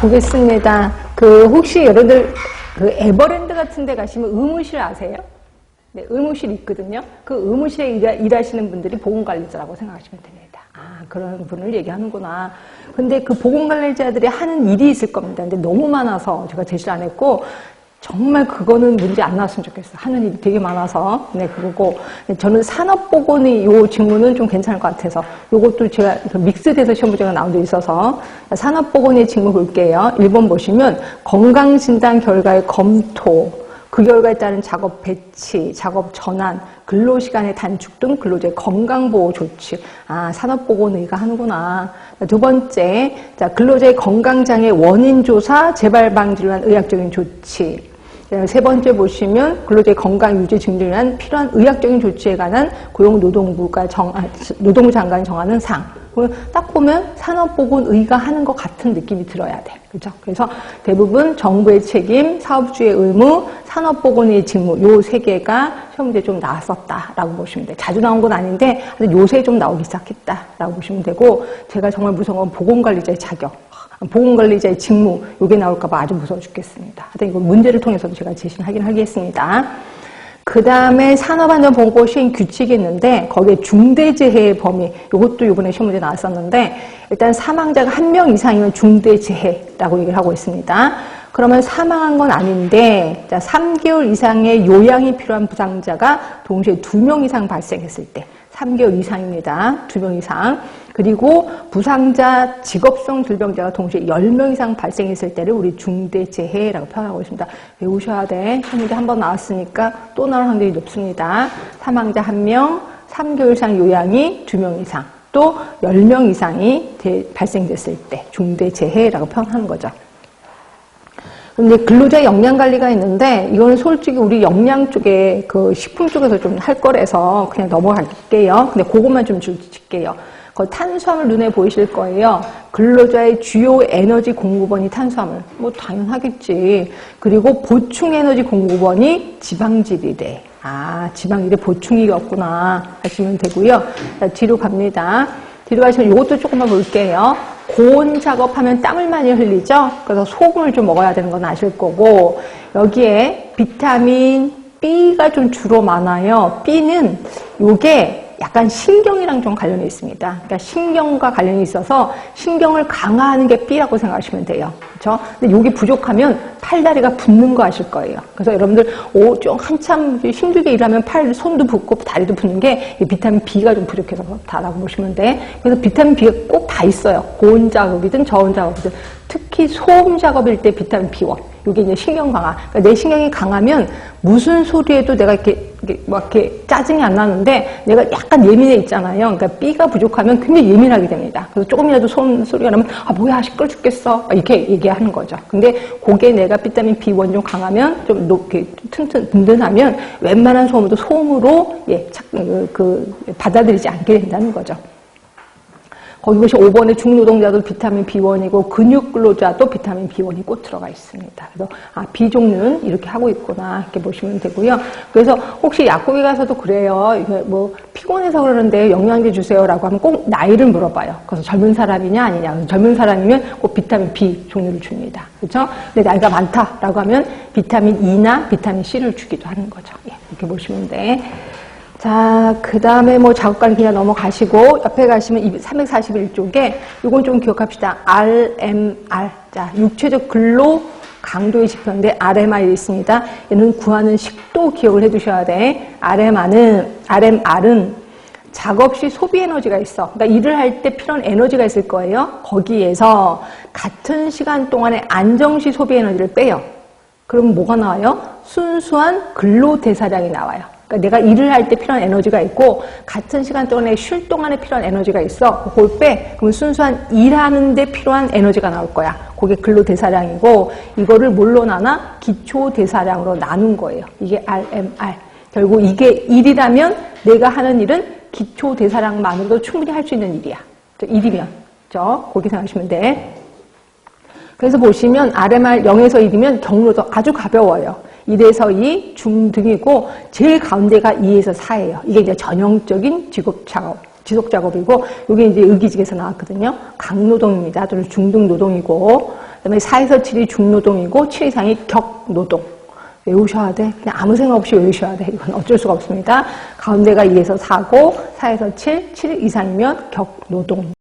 보겠습니다. 혹시 여러분들 에버랜드 같은 데 가시면 의무실 아세요? 네, 의무실 있거든요. 그 의무실에 일하시는 분들이 보건관리자라고 생각하시면 됩니다. 그런 분을 얘기하는구나. 근데 그 보건관리자들이 하는 일이 있을 겁니다. 근데 너무 많아서 제가 제시를 안 했고, 정말 그거는 문제 안 나왔으면 좋겠어요. 하는 일이 되게 많아서. 네, 그거고. 저는 산업보건의 요 직무는 좀 괜찮을 것 같아서. 요것도 제가 믹스돼서 시험 문제가 나온 데 있어서. 산업보건의 직무 볼게요. 1번 보시면 건강진단 결과의 검토, 그 결과에 따른 작업 배치, 작업 전환, 근로시간의 단축 등 근로자의 건강보호 조치. 산업보건의가 하는구나. 두 번째, 근로자의 건강장애 원인 조사, 재발 방지를 위한 의학적인 조치. 세 번째 보시면 근로자의 건강 유지 증진을 위한 필요한 의학적인 조치에 관한 고용노동부 장관이 정하는 사항. 딱 보면 산업보건의가 하는 것 같은 느낌이 들어야 돼. 그죠? 그래서 대부분 정부의 책임, 사업주의 의무, 산업보건의 직무, 요 세 개가 시험 문제에 좀 나왔었다라고 보시면 돼요. 자주 나온 건 아닌데, 요새 좀 나오기 시작했다라고 보시면 되고, 제가 정말 무서운 건 보건관리자의 자격. 보건관리자의 직무, 요게 나올까봐 아주 무서워 죽겠습니다. 하여튼 이거 문제를 통해서도 제가 제시를 하긴 하겠습니다. 그 다음에 산업안전보건법 시행 규칙이 있는데, 거기에 중대재해의 범위, 요것도 요번에 시험 문제 나왔었는데, 일단 사망자가 1명 이상이면 중대재해라고 얘기를 하고 있습니다. 그러면 사망한 건 아닌데, 3개월 이상의 요양이 필요한 부상자가 동시에 2명 이상 발생했을 때, 3개월 이상입니다. 2명 이상. 그리고 부상자, 직업성 질병자가 동시에 10명 이상 발생했을 때를 우리 중대재해라고 표현하고 있습니다. 외우셔야 돼. 시험 문제 한 번 나왔으니까 또 나올 확률이 높습니다. 사망자 1명, 3개월 이상 요양이 2명 이상, 또 10명 이상이 발생됐을 때 중대재해라고 표현하는 거죠. 근데 근로자 역량관리가 있는데, 이거는 솔직히 우리 역량 쪽에 식품 쪽에서 좀 할 거라서 그냥 넘어갈게요. 근데 그것만 좀 줄게요. 탄수화물 눈에 보이실 거예요. 근로자의 주요 에너지 공급원이 탄수화물. 뭐 당연하겠지. 그리고 보충 에너지 공급원이 지방질이래. 지방질의 보충이었구나 하시면 되고요. 자, 뒤로 갑니다. 뒤로 가시면 이것도 조금만 볼게요. 고온 작업하면 땀을 많이 흘리죠? 그래서 소금을 좀 먹어야 되는 건 아실 거고, 여기에 비타민 B가 좀 주로 많아요. B는 요게 약간 신경이랑 좀 관련이 있습니다. 그러니까 신경과 관련이 있어서 신경을 강화하는 게 B라고 생각하시면 돼요. 그렇죠? 근데 요게 부족하면 팔다리가 붓는 거 아실 거예요. 그래서 여러분들 좀 한참 힘들게 일하면 손도 붓고 다리도 붓는 게 비타민 B가 좀 부족해서 그렇다라고 보시면 돼. 그래서 비타민 B가 꼭 다 있어요. 고온 작업이든 저온 작업이든. 특히 소음 작업일 때 비타민 B1. 이게 이제 신경 강화. 그러니까 내 신경이 강하면 무슨 소리에도 내가 이렇게 짜증이 안 나는데 내가 약간 예민해 있잖아요. 그러니까 B가 부족하면 굉장히 예민하게 됩니다. 그래서 조금이라도 소리가 나면 뭐야 시끄러 죽겠어 이렇게 얘기하는 거죠. 근데 그게 내가 비타민 B1 좀 강하면 좀 높게 든든하면 웬만한 소음도 소음으로 받아들이지 않게 된다는 거죠. 거기 보시면 5번에 중노동자도 비타민 B1이고 근육근로자도 비타민 B1이 꼭 들어가 있습니다. 그래서 B종류는 이렇게 하고 있구나 이렇게 보시면 되고요. 그래서 혹시 약국에 가서도 그래요. 이게 뭐 피곤해서 그러는데 영양제 주세요라고 하면 꼭 나이를 물어봐요. 그래서 젊은 사람이냐 아니냐. 그래서 젊은 사람이면 꼭 비타민 B 종류를 줍니다. 그렇죠? 근데 나이가 많다라고 하면 비타민 E나 비타민 C를 주기도 하는 거죠. 이렇게 보시면 돼. 자, 그 다음에 작업관리 그냥 넘어가시고, 옆에 가시면 341쪽에, 이건 좀 기억합시다. RMR. 자, 육체적 근로 강도의 지표인데, RMR이 있습니다. 얘는 구하는 식도 기억을 해 두셔야 돼. RMR은 작업 시 소비 에너지가 있어. 그러니까 일을 할 때 필요한 에너지가 있을 거예요. 거기에서 같은 시간 동안에 안정 시 소비 에너지를 빼요. 그럼 뭐가 나와요? 순수한 근로 대사량이 나와요. 그러니까 내가 일을 할 때 필요한 에너지가 있고 같은 시간 동안에 쉴 동안에 필요한 에너지가 있어. 그걸 빼. 그러면 순수한 일하는 데 필요한 에너지가 나올 거야. 그게 근로대사량이고 이거를 뭘로 나눠? 기초대사량으로 나눈 거예요. 이게 RMR. 결국 이게 일이라면 내가 하는 일은 기초대사량만으로도 충분히 할 수 있는 일이야. 일이면. 그렇게 생각하시면 돼. 그래서 보시면 RMR 0에서 1이면 경로도 아주 가벼워요. 1에서 2, 중등이고 제일 가운데가 2에서 4예요. 이게 이제 전형적인 지속 작업이고 이게 이제 의기직에서 나왔거든요. 강노동입니다. 또는 중등 노동이고 그다음에 4에서 7이 중노동이고 7 이상이 격노동. 외우셔야 돼. 그냥 아무 생각 없이 외우셔야 돼. 이건 어쩔 수가 없습니다. 가운데가 2에서 4고 4에서 7, 7 이상이면 격노동.